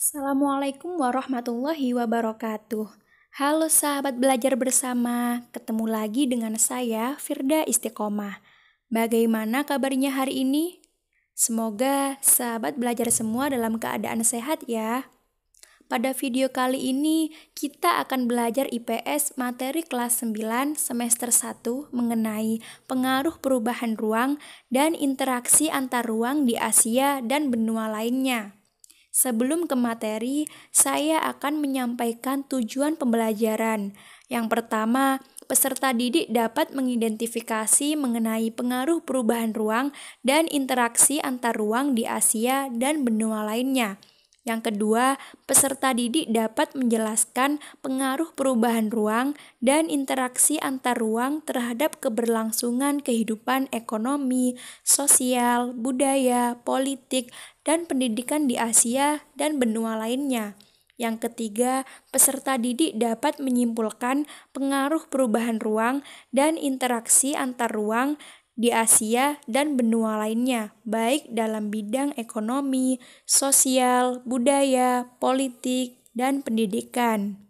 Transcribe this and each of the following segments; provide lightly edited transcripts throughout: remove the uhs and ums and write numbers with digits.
Assalamualaikum warahmatullahi wabarakatuh. Halo sahabat belajar bersama, ketemu lagi dengan saya Firda Istiqomah. Bagaimana kabarnya hari ini? Semoga sahabat belajar semua dalam keadaan sehat ya. Pada video kali ini, kita akan belajar IPS materi kelas 9 semester 1 mengenai pengaruh perubahan ruang dan interaksi antar ruang di Asia dan benua lainnya. Sebelum ke materi, saya akan menyampaikan tujuan pembelajaran. Yang pertama, peserta didik dapat mengidentifikasi mengenai pengaruh perubahan ruang dan interaksi antar ruang di Asia dan benua lainnya. Yang kedua, peserta didik dapat menjelaskan pengaruh perubahan ruang dan interaksi antar ruang terhadap keberlangsungan kehidupan ekonomi, sosial, budaya, politik, dan pendidikan di Asia dan benua lainnya. Yang ketiga, peserta didik dapat menyimpulkan pengaruh perubahan ruang dan interaksi antar ruang di Asia dan benua lainnya, baik dalam bidang ekonomi, sosial, budaya, politik, dan pendidikan.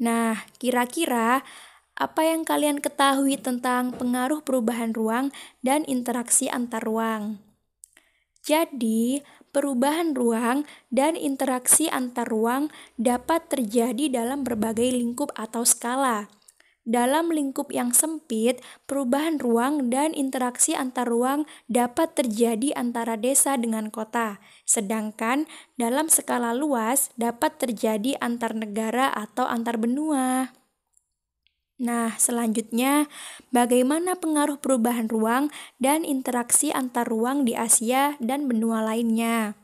Nah, kira-kira apa yang kalian ketahui tentang pengaruh perubahan ruang dan interaksi antar ruang? Jadi, perubahan ruang dan interaksi antar ruang dapat terjadi dalam berbagai lingkup atau skala. Dalam lingkup yang sempit, perubahan ruang dan interaksi antar ruang dapat terjadi antara desa dengan kota, sedangkan dalam skala luas dapat terjadi antar negara atau antar benua. Nah, selanjutnya, bagaimana pengaruh perubahan ruang dan interaksi antar ruang di Asia dan benua lainnya?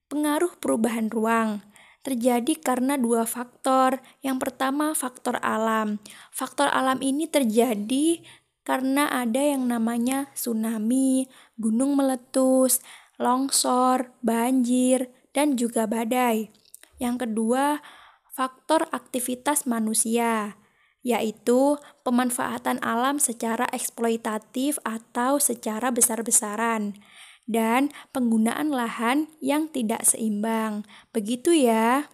Pengaruh perubahan ruang terjadi karena dua faktor. Yang pertama, faktor alam. Faktor alam ini terjadi karena ada yang namanya tsunami, gunung meletus, longsor, banjir, dan juga badai. Yang kedua, faktor aktivitas manusia, yaitu pemanfaatan alam secara eksploitatif atau secara besar-besaran, dan penggunaan lahan yang tidak seimbang. Begitu ya.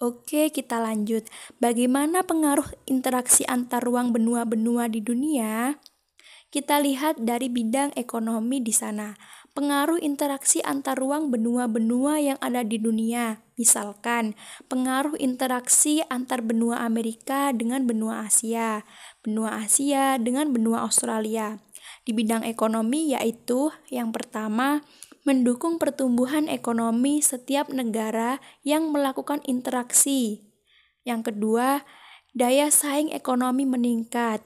Oke, kita lanjut. Bagaimana pengaruh interaksi antar ruang benua-benua di dunia? Kita lihat dari bidang ekonomi di sana. Pengaruh interaksi antar ruang benua-benua yang ada di dunia. Misalkan, pengaruh interaksi antar benua Amerika dengan benua Asia dengan benua Australia. Di bidang ekonomi yaitu yang pertama, mendukung pertumbuhan ekonomi setiap negara yang melakukan interaksi. Yang kedua, daya saing ekonomi meningkat.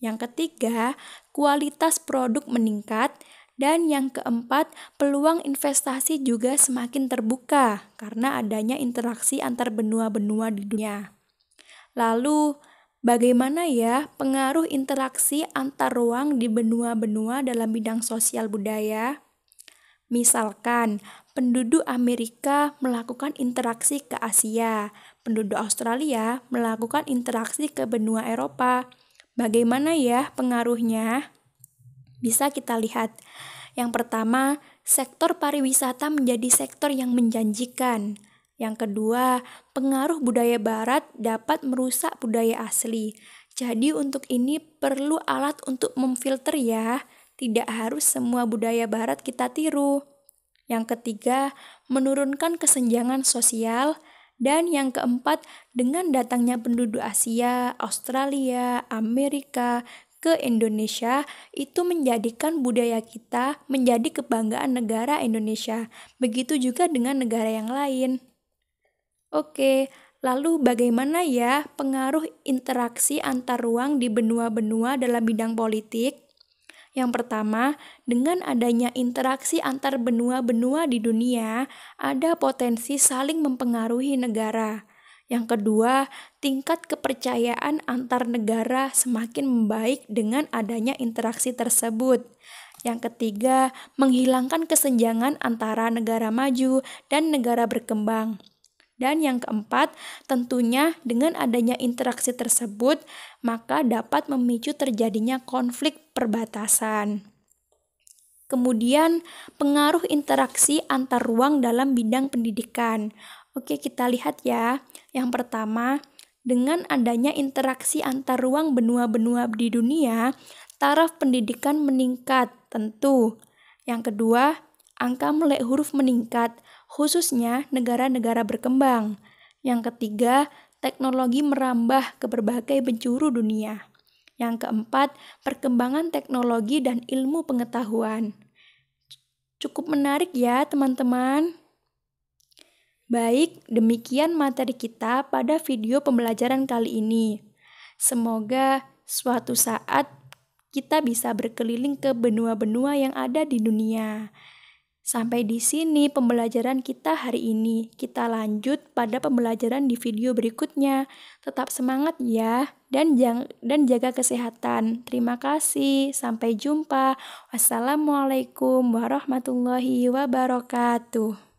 Yang ketiga, kualitas produk meningkat. Dan yang keempat, peluang investasi juga semakin terbuka karena adanya interaksi antar benua-benua di dunia. Lalu, bagaimana ya pengaruh interaksi antar ruang di benua-benua dalam bidang sosial budaya? Misalkan, penduduk Amerika melakukan interaksi ke Asia, penduduk Australia melakukan interaksi ke benua Eropa. Bagaimana ya pengaruhnya? Bisa kita lihat. Yang pertama, sektor pariwisata menjadi sektor yang menjanjikan. Yang kedua, pengaruh budaya barat dapat merusak budaya asli. Jadi untuk ini perlu alat untuk memfilter ya. Tidak harus semua budaya barat kita tiru. Yang ketiga, menurunkan kesenjangan sosial. Dan yang keempat, dengan datangnya penduduk Asia, Australia, Amerika ke Indonesia, itu menjadikan budaya kita menjadi kebanggaan negara Indonesia. Begitu juga dengan negara yang lain. Oke, lalu bagaimana ya pengaruh interaksi antar ruang di benua-benua dalam bidang politik? Yang pertama, dengan adanya interaksi antar benua-benua di dunia, ada potensi saling mempengaruhi negara. Yang kedua, tingkat kepercayaan antar negara semakin membaik dengan adanya interaksi tersebut. Yang ketiga, menghilangkan kesenjangan antara negara maju dan negara berkembang. Dan yang keempat, tentunya dengan adanya interaksi tersebut, maka dapat memicu terjadinya konflik perbatasan. Kemudian, pengaruh interaksi antar ruang dalam bidang pendidikan. Oke, kita lihat ya. Yang pertama, dengan adanya interaksi antar ruang benua-benua di dunia, taraf pendidikan meningkat, tentu. Yang kedua, angka melek huruf meningkat, khususnya negara-negara berkembang. Yang ketiga, teknologi merambah ke berbagai penjuru dunia. Yang keempat, perkembangan teknologi dan ilmu pengetahuan. Cukup menarik ya, teman-teman. Baik, demikian materi kita pada video pembelajaran kali ini. Semoga suatu saat kita bisa berkeliling ke benua-benua yang ada di dunia. Sampai di sini pembelajaran kita hari ini. Kita lanjut pada pembelajaran di video berikutnya. Tetap semangat ya, dan jaga kesehatan. Terima kasih. Sampai jumpa. Wassalamualaikum warahmatullahi wabarakatuh.